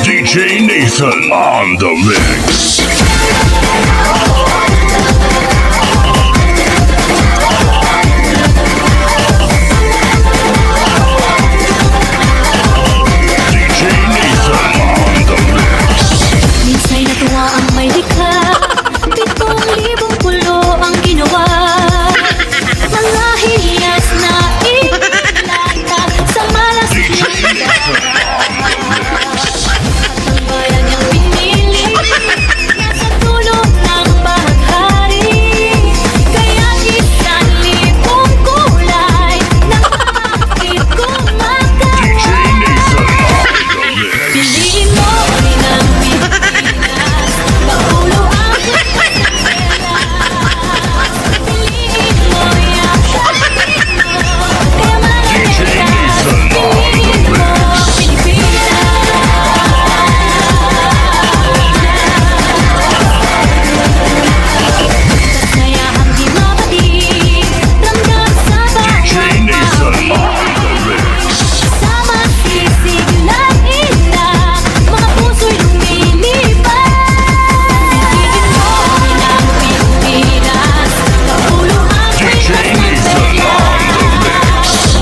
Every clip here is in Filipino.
DJ Nathan on the mix. Minsa'y natuwa ang may likha, 7,000 pulo ang ginawa. Mga hiyas na ilata sa malas na ang bayan niyang pinili, nasa tulong ng bahaghari. Kaya't 1,000 kulay ng bakit kumakas. Piliin mo rin ang Pilipinas, paulo ang lipas ng pera. Piliin mo yan, piliin mo, kaya malakas. Piliin mo Pilipinas. Kasayahang di mapatid, ramdam sa bawat sama sisig ng inak, mga puso'y lumilipad. Piliin mo rin ang Pilipinas, paulo ang lipas ng pera.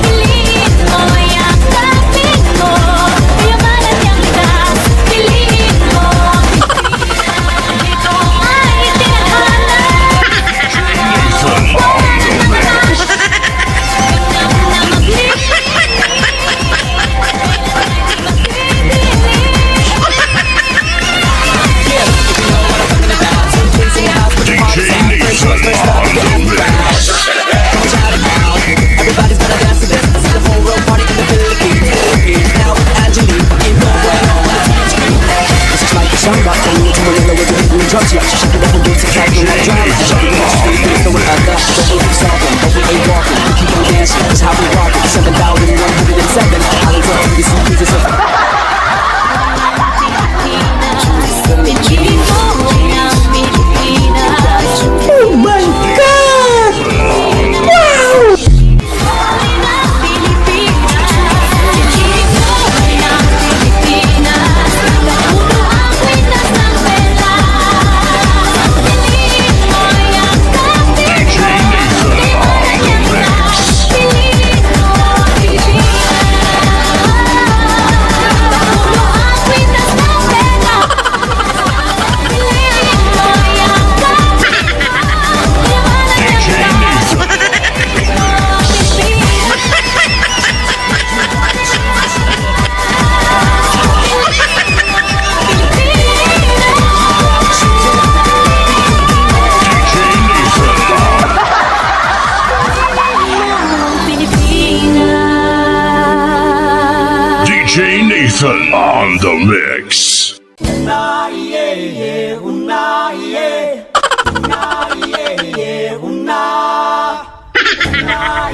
Piliin mo yang kapit mo, kayamanan niyang likas. Piliin mo Pilipinas, ito ay tinadhana. Wala nang mataas, ganap na maglinis. Everybody's gotta dance to this. This is the whole world party in the Philippines. Now with Angelique, in the way on the TV. This is like a song about to Manila with the green drums. Yeah, she shake it up and dance inside the white drama. She shake it up, she feel it, throwing her back. Don't we keep solving, don't we ain't walking. We keep on dancing, that's how we rock it. 7,107 islands of the sea breezes of Piliin mo rin ang Pilipinas. Oh my God! Wow! Rin ang Pilipinas. Piliin mo rin ang Pilipinas. Paulo ang lipas ng pera. Piliin mo yang kapit mo, kayamanan niyang likas. Piliin mo Pilipinas. Paulo ang lipas ng pera. Piliin mo yang kapit mo, kayamanan niyang likas. DJ Nathan on the mix. Una, yeah, yeah, una, yeah. Una, yeah, yeah, una. Una,